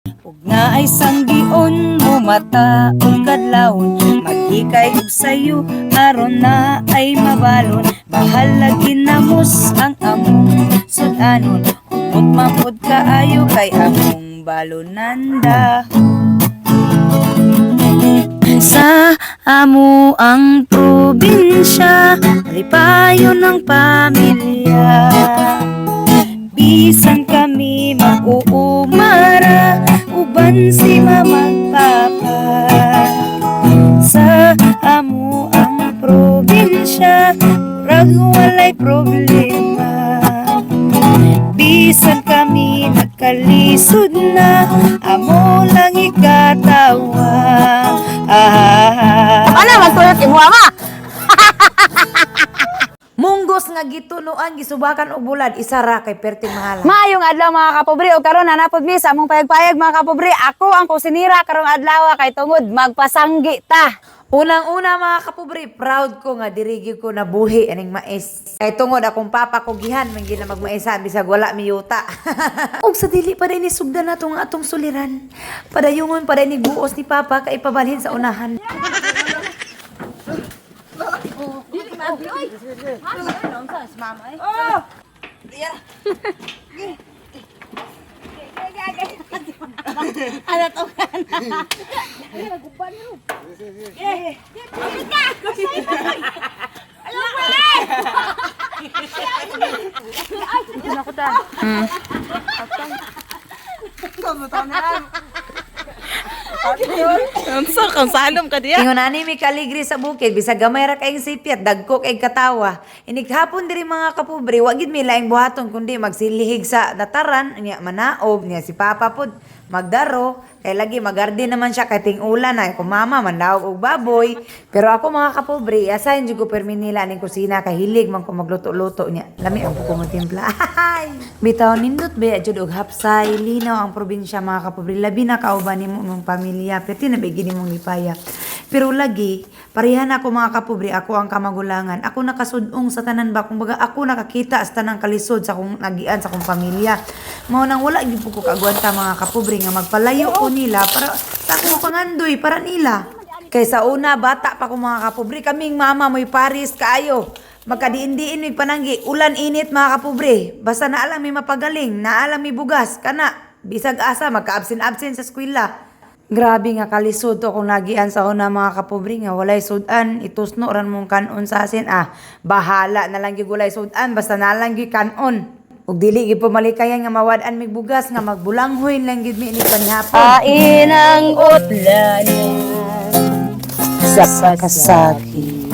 ug nga ay sanggion mo mata ug kadlawon, maghikay ug sayo aron na ay mabalon. Bahala ginamos ang among sudanon, humot mapod kaayo kay among balonanda. Sa amo ang probinsya, lipayon ng pamilya. Bisan kami mag-uumara, uban si mamang papa. Sa amo ang probinsya, murag walay problema. Bisan kami nagkalisod na, amo lang ikatawa. Ano magtulot ibuha ma? Munggos nga gitunuan gisubakan og bulad isa ra kay perting mahala. Maayong adlaw mga kapobre o karon nanapod mi sa among payag-payag mga kapobre. Ako ang kusinira karong adlaw kay tungod magpasanggi ta. Unang-una mga kapobre, proud ko nga dirigi ko nabuhi aning mais. Kay tungod akong papa ko gihan man gid na magmaisan bisag wala mi yuta. Og sa dili pa ni sugdan nato nga atong suliran. Padayungon pa ni buos ni papa kay pabalhin sa unahan. Ingunani mi kaligri sa bukid bisag gamay ra kay sipyat dagko kay katawa. Inighapon diri mga kapobre, wa gid mi laing buhaton kundi magsilihig sa dataran niya manaob niya si papa pod magdaro kay lagi magarden naman siya kay ting ulan na ko mama mandaog og baboy. Pero ako mga kapobre, asahin jud ko permi nila ning kusina kay hilig man ko magluto-luto niya. Lami ang ko mo timpla. Bitaw nindot ba jud og hapsay linaw ang probinsya mga kapobre, labi na kauban nimo mong pamilya perti na bigini mong lipaya. Pero lagi, parehan ako mga kapobre, ako ang kamagulangan. Ako nakasudong sa tanan ba, kumbaga ako nakakita sa tanang kalisod sa kong nagian sa kong pamilya. Mao nang wala gyud ko kagwanta mga kapobre nga magpalayo ko nila para sa akong pangandoy para nila. Kaysa una bata pa ko mga kapobre, kaming mama mo'y Paris kaayo. Magkadiin-diin may pananggi, ulan init mga kapobre. Basta naalam may mapagaling, naalam may bugas, kana bisag asa magka-absent-absent sa eskwela. Grabe nga kalisod to kung nagian sa una mga kapobre nga walay sudan, itusno ran mong kanon sa asin. Bahala na lang gyud walay sudan basta na lang gyud kanon. Ug dili gyud pumalikayan nga mawad-an mig bugas nga magbulanghoy lang gyud mi ini panihapon. Kain ang utlan sa kasaki,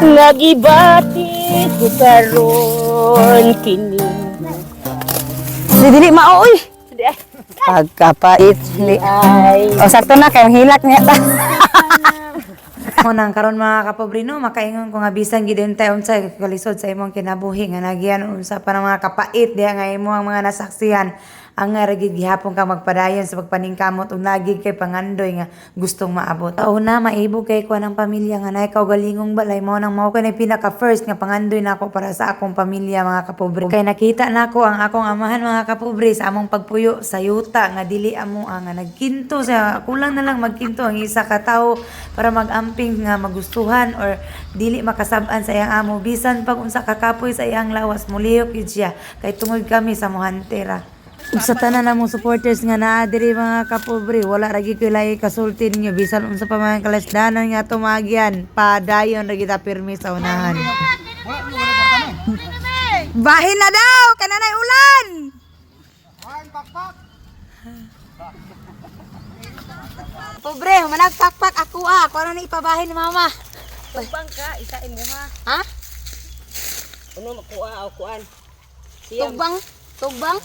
nagibati ko karon kini. Dili maoy. Pagkapait ni ay O sakto na kay hilak niya ta. Nang karon mga kapobre no, makaingon ko nga bisan gid untay unsay kalisod sa imong kinabuhi nga nagian unsa pa ng mga kapait diha nga imo ang mga nasaksihan. Ang nga ragid gihapon ka magpadayon sa pagpaningkamot ug nagig kay pangandoy nga gustong maabot. Una maibog kay kuan ang pamilya nga nay kaugalingong balay mo nang mao kay pinaka first nga pangandoy nako para sa akong pamilya mga kapobre. Kay nakita nako ang akong amahan mga kapobre sa among pagpuyo sa yuta nga dili amo nga nagkinto sa kulang na lang magkinto ang isa ka tawo para magamping nga magustuhan or dili makasab-an sa iyang amo bisan pag unsa kakapoy sa iyang lawas mulihok yun siya kay tungod kami sa muhantera. Ug sa tanan namong supporters nga naa diri mga kapobre, wala ra gyud kilay kasulti ninyo bisan unsa pa man kalasdanon nga tumagyan, padayon ra gyud pirmi sa unahan. Bahin na daw kananay ulan. Pobre, manag pakpak ako ako na ipabahin ni mama. Tugbang ka, isa imuha. Ha? Uno makuha o kuan. Tugbang?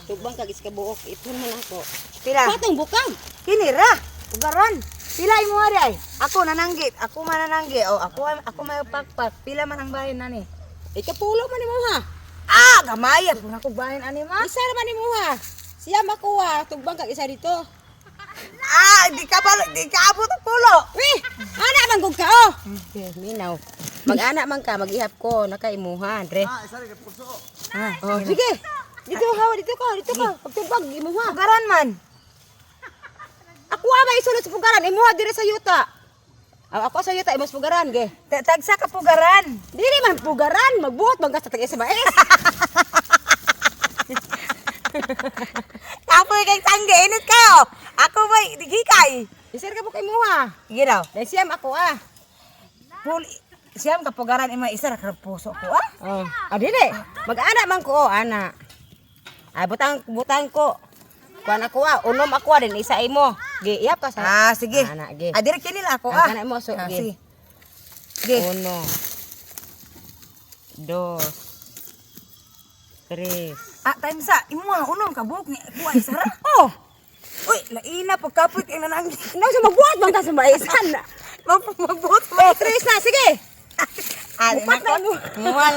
Tugbang kag iska buok, ipon man ako. Pila? Patong bukang. Kini ra. Ugaron. Pila imo ari ay? Ako nananggit. Ako manananggi. O ako may pakpak. Pila man ang bahin nani? Ikapulo man nimo ha. Gamay ako na ko bahin ani ma. Isa ra man nimo ha. Siya makuha, tugbang kag isa dito. Di ka abot ang pulo. Weh, ana man gud ka oh. Okay, minaw. Mag-ana man ka, mag-ihap ko, nakaimuha, Andre. Isa ra puso. Oh, sige. Dito ka. Pagtubag, imuha. Ugaran man. Ako ba isulod sa pugaran, imuha dire sa yuta. Ako sa yuta, imos pugaran, ge. Tagsa ka pugaran. Dili man pugaran, magbuot bang sa tag-isa ba? Kapoy kay tangge, init kayo. Ako ba, digikay. Isir ka po kay muha. Sige daw. Dahil siyam ako Pul, siyam ka pugaran ima isa ra ka puso ko ah. Oh. Dili. Mag-ana man ko, ana. Ay, butang ko. Kuan ako unom ako din, isa imo. Gi, iyap ka sa. Sige. Ana, gi. Dire kinila ako Kana mo, so, gi. sige. Sige. 1, 2, 3. Time sa imo unom ka buhok ni kuha isa ra. Oh. Uy, laina pagkapit kay nananggi. No, so magbuhat bang ta sa maisan. Magbuot mo. Oh, 3 na, sige. Bupat na mo. Muwal.